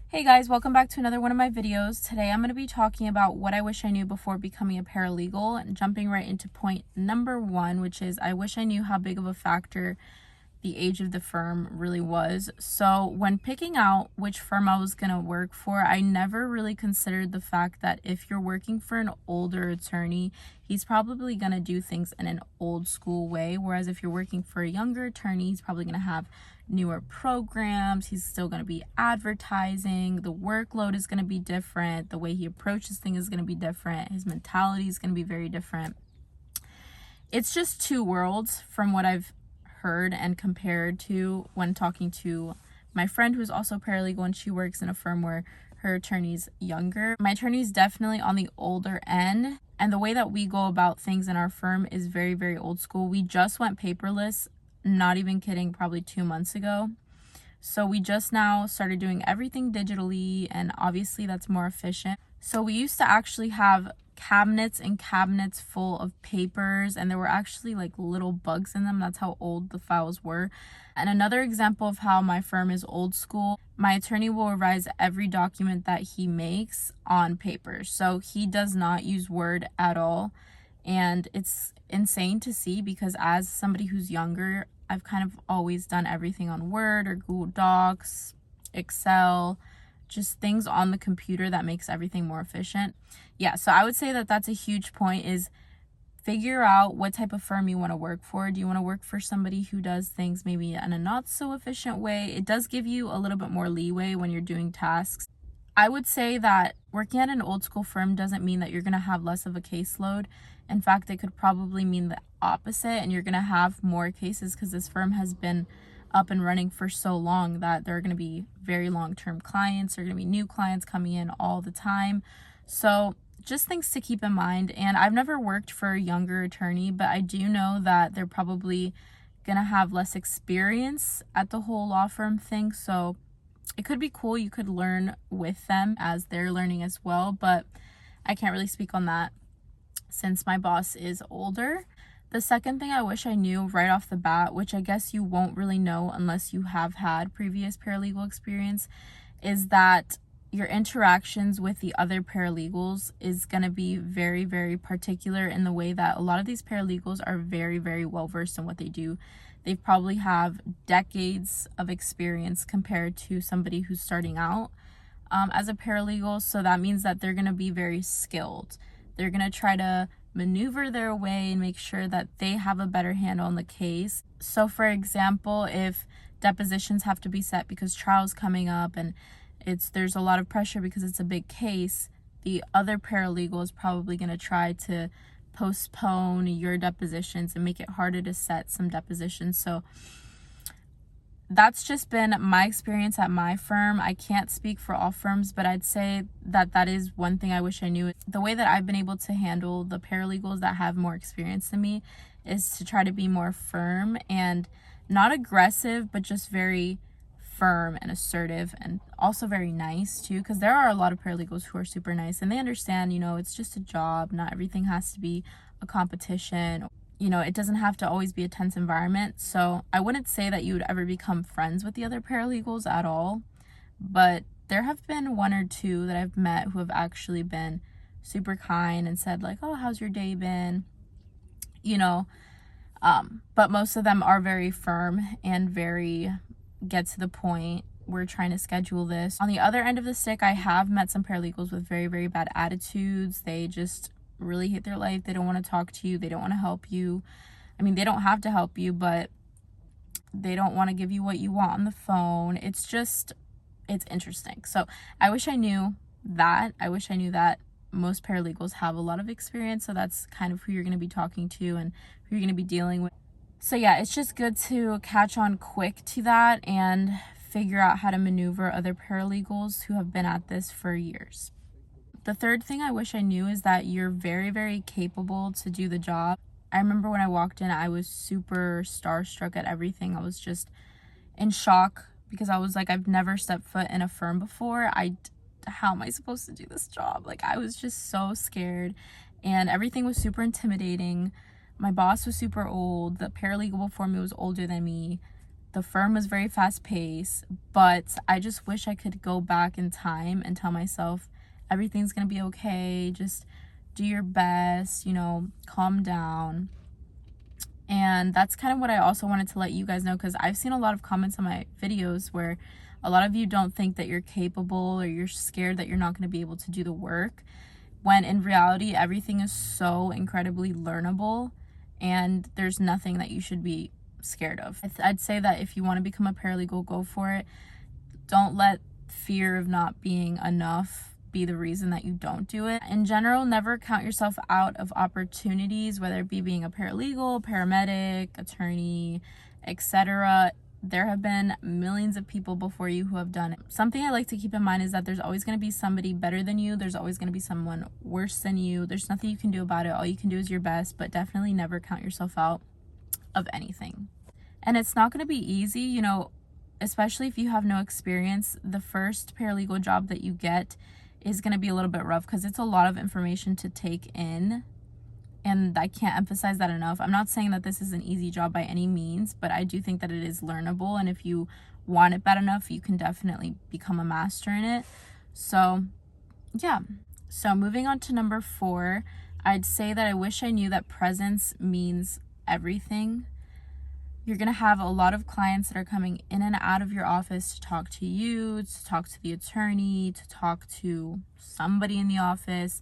Hey guys, welcome back to another one of my videos. Today I'm going to be talking about what I wish I knew before becoming a paralegal and jumping right into point number one, which is I wish I knew how big of a factor the age of the firm really was. So when picking out which firm I was going to work for, I never really considered the fact that if you're working for an older attorney, he's probably going to do things in an old school way. Whereas if you're working for a younger attorney, he's probably going to have newer programs. He's still going to be advertising. The workload is going to be different. The way he approaches things is going to be different. His mentality is going to be very different. It's just two worlds from what I've heard and compared to when talking to my friend who's also paralegal, and she works in a firm where her attorney's younger. My attorney's definitely on the older end, and the way that we go about things in our firm is very, very old school. We just went paperless, not even kidding, probably 2 months ago. So we just now started doing everything digitally, and obviously that's more efficient. So we used to actually have cabinets and cabinets full of papers, and there were actually like little bugs in them. That's how old the files were. And another example of how my firm is old school, my attorney will revise every document that he makes on paper. So he does not use Word at all. And it's insane to see because as somebody who's younger, I've kind of always done everything on Word or Google Docs, Excel, just things on the computer that makes everything more efficient. Yeah, so I would say that that's a huge point, is figure out what type of firm you want to work for. Do you want to work for somebody who does things maybe in a not so efficient way? It does give you a little bit more leeway when you're doing tasks. I would say that working at an old school firm doesn't mean that you're going to have less of a caseload. In fact, it could probably mean the opposite, and you're going to have more cases because this firm has been up and running for so long that there are going to be very long-term clients. There are going to be new clients coming in all the time. So just things to keep in mind. And I've never worked for a younger attorney, but I do know that they're probably going to have less experience at the whole law firm thing. So it could be cool. You could learn with them as they're learning as well, but I can't really speak on that since my boss is older. The second thing I wish I knew right off the bat, which I guess you won't really know unless you have had previous paralegal experience, is that your interactions with the other paralegals is going to be very, very particular in the way that a lot of these paralegals are very, very well versed in what they do. They probably have decades of experience compared to somebody who's starting out as a paralegal. So that means that they're going to be very skilled. They're going to try to maneuver their way and make sure that they have a better handle on the case. So for example, if depositions have to be set because trial's coming up and there's a lot of pressure because it's a big case, the other paralegal is probably going to try to postpone your depositions and make it harder to set some depositions. So that's just been my experience at my firm. I can't speak for all firms, but I'd say that that is one thing I wish I knew. The way that I've been able to handle the paralegals that have more experience than me is to try to be more firm and not aggressive, but just very firm and assertive, and also very nice too, because there are a lot of paralegals who are super nice and they understand, it's just a job. Not everything has to be a competition. It doesn't have to always be a tense environment. So I wouldn't say that you would ever become friends with the other paralegals at all. But there have been one or two that I've met who have actually been super kind and said like, oh, how's your day been? But most of them are very firm and very get to the point. We're trying to schedule this. On the other end of the stick, I have met some paralegals with very, very bad attitudes. They just really hate their life. They don't want to talk to you. They don't want to help you. I mean, they don't have to help you, but they don't want to give you what you want on the phone. It's interesting. So I wish I knew that. I wish I knew that most paralegals have a lot of experience. So that's kind of who you're going to be talking to and who you're going to be dealing with. So yeah, it's just good to catch on quick to that and figure out how to maneuver other paralegals who have been at this for years. The third thing I wish I knew is that you're very, very capable to do the job. I remember when I walked in, I was super starstruck at everything. I was just in shock because I was like, I've never stepped foot in a firm before. How am I supposed to do this job? Like, I was just so scared, and everything was super intimidating. My boss was super old. The paralegal before me was older than me. The firm was very fast paced, but I just wish I could go back in time and tell myself everything's gonna be okay. Just do your best, calm down. And that's kind of what I also wanted to let you guys know, because I've seen a lot of comments on my videos where a lot of you don't think that you're capable, or you're scared that you're not going to be able to do the work, when in reality everything is so incredibly learnable and there's nothing that you should be scared of. I'd say that if you want to become a paralegal, go for it. Don't let fear of not being enough be the reason that you don't do it. In general, never count yourself out of opportunities, whether it be being a paralegal, paramedic, attorney, etc. There have been millions of people before you who have done it. Something I like to keep in mind is that there's always going to be somebody better than you. There's always going to be someone worse than you. There's nothing you can do about it. All you can do is your best, but definitely never count yourself out of anything. And it's not going to be easy, especially if you have no experience. The first paralegal job that you get is going to be a little bit rough because it's a lot of information to take in, and I can't emphasize that enough. I'm not saying that this is an easy job by any means, but I do think that it is learnable, and if you want it bad enough, you can definitely become a master in it. So yeah, so moving on to number 4, I'd say that I wish I knew that presence means everything. You're going to have a lot of clients that are coming in and out of your office to talk to you, to talk to the attorney, to talk to somebody in the office.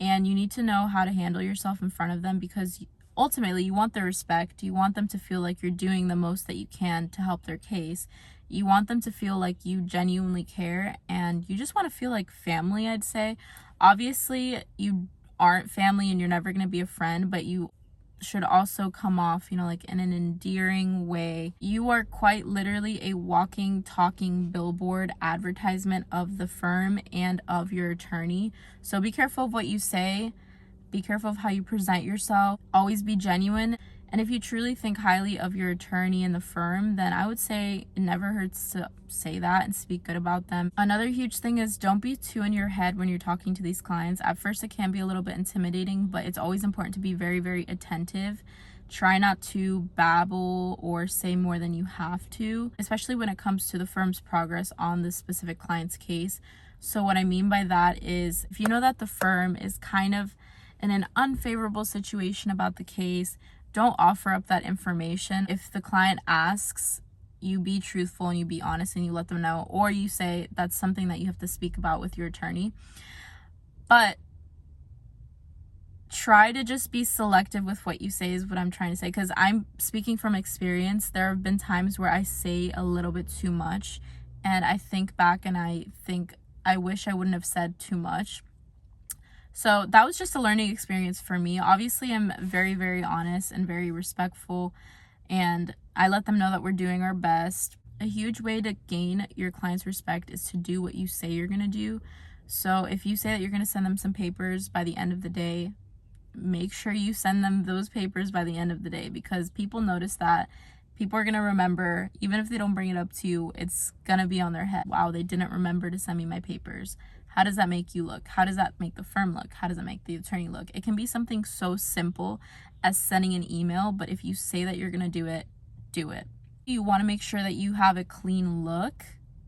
And you need to know how to handle yourself in front of them, because ultimately you want their respect. You want them to feel like you're doing the most that you can to help their case. You want them to feel like you genuinely care, and you just want to feel like family, I'd say. Obviously, you aren't family and you're never going to be a friend, but you should also come off, like in an endearing way. You are quite literally a walking, talking billboard advertisement of the firm and of your attorney. So be careful of what you say. Be careful of how you present yourself. Always be genuine. And if you truly think highly of your attorney and the firm, then I would say it never hurts to say that and speak good about them. Another huge thing is, don't be too in your head when you're talking to these clients. At first, it can be a little bit intimidating, but it's always important to be very, very attentive. Try not to babble or say more than you have to, especially when it comes to the firm's progress on this specific client's case. So what I mean by that is, if you know that the firm is kind of in an unfavorable situation about the case, don't offer up that information. If the client asks, you be truthful and you be honest and you let them know, or you say that's something that you have to speak about with your attorney. But try to just be selective with what you say, is what I'm trying to say, because I'm speaking from experience. There have been times where I say a little bit too much, and I think back and I think I wish I wouldn't have said too much. So that was just a learning experience for me. Obviously, I'm very, very honest and very respectful, and I let them know that we're doing our best. A huge way to gain your client's respect is to do what you say you're going to do. So if you say that you're going to send them some papers by the end of the day, make sure you send them those papers by the end of the day, because people notice that. People are going to remember. Even if they don't bring it up to you, it's going to be on their head. Wow, they didn't remember to send me my papers. How does that make you look? How does that make the firm look? How does it make the attorney look? It can be something so simple as sending an email, but if you say that you're going to do it, do it. You want to make sure that you have a clean look,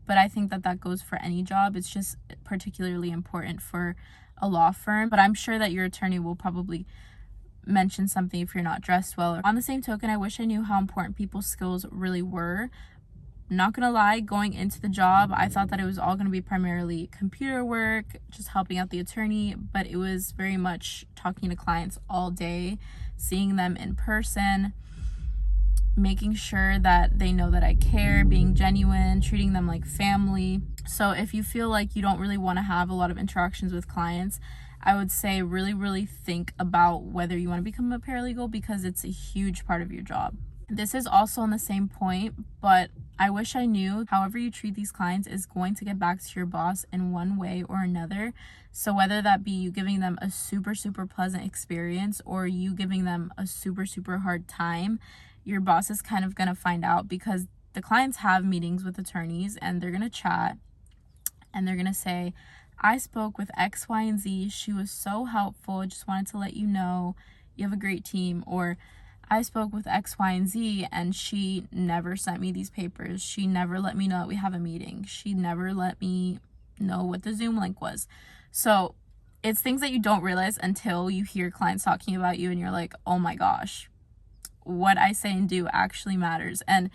but I think that goes for any job. It's just particularly important for a law firm, but I'm sure that your attorney will probably mention something if you're not dressed well. On the same token, I wish I knew how important people's skills really were. Not gonna lie, going into the job, I thought that it was all gonna be primarily computer work, just helping out the attorney, but it was very much talking to clients all day, seeing them in person, making sure that they know that I care, being genuine, treating them like family. So if you feel like you don't really want to have a lot of interactions with clients, I would say really, really think about whether you want to become a paralegal, because it's a huge part of your job. This is also on the same point, but I wish I knew however you treat these clients is going to get back to your boss in one way or another. So whether that be you giving them a super, super pleasant experience or you giving them a super, super hard time, your boss is kind of going to find out, because the clients have meetings with attorneys and they're going to chat and they're going to say, I spoke with X, Y, and Z. She was so helpful. I just wanted to let you know you have a great team. Or I spoke with X, Y, and Z, and she never sent me these papers. She never let me know that we have a meeting. She never let me know what the Zoom link was. So it's things that you don't realize until you hear clients talking about you and you're like, oh my gosh, what I say and do actually matters. And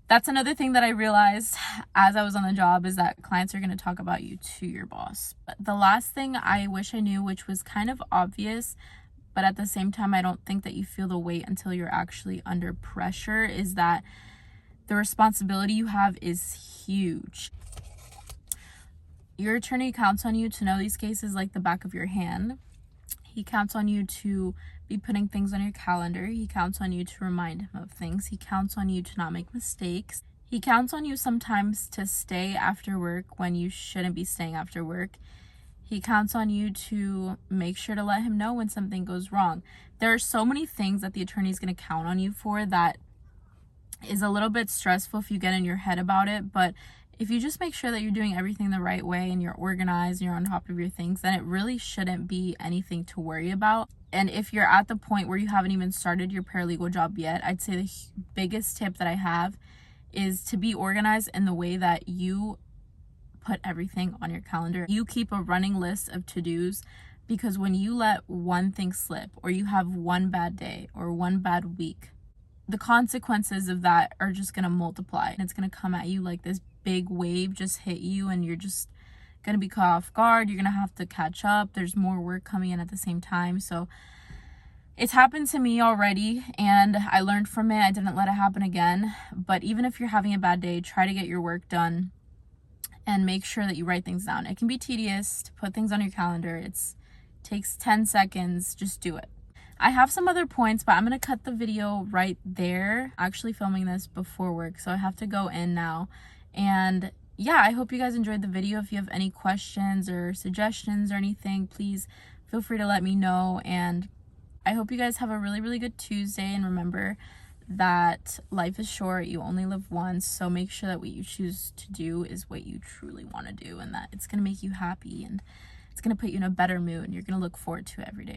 that's another thing that I realized as I was on the job, is that clients are going to talk about you to your boss. But the last thing I wish I knew, which was kind of obvious, but at the same time, I don't think that you feel the weight until you're actually under pressure, is that the responsibility you have is huge. Your attorney counts on you to know these cases like the back of your hand. He counts on you to be putting things on your calendar. He counts on you to remind him of things. He counts on you to not make mistakes. He counts on you sometimes to stay after work when you shouldn't be staying after work. He counts on you to make sure to let him know when something goes wrong. There are so many things that the attorney is going to count on you for that is a little bit stressful if you get in your head about it. But if you just make sure that you're doing everything the right way and you're organized and you're on top of your things, then it really shouldn't be anything to worry about. And if you're at the point where you haven't even started your paralegal job yet, I'd say the biggest tip that I have is to be organized in the way that you put everything on your calendar. You keep a running list of to-dos, because when you let one thing slip, or you have one bad day or one bad week, the consequences of that are just going to multiply, and it's going to come at you like this big wave just hit you, and you're just going to be caught off guard. You're going to have to catch up. There's more work coming in at the same time. So it's happened to me already, and I learned from it. I didn't let it happen again. But even if you're having a bad day, try to get your work done and make sure that you write things down. It can be tedious to put things on your calendar. It takes 10 seconds. Just do it. I have some other points, but I'm going to cut the video right there. Actually filming this before work, so I have to go in now. And yeah, I hope you guys enjoyed the video. If you have any questions or suggestions or anything, please feel free to let me know. And I hope you guys have a really, really good Tuesday. And remember that life is short. You only live once. So make sure that what you choose to do is what you truly want to do, and that it's going to make you happy, and it's going to put you in a better mood, and you're going to look forward to it every day.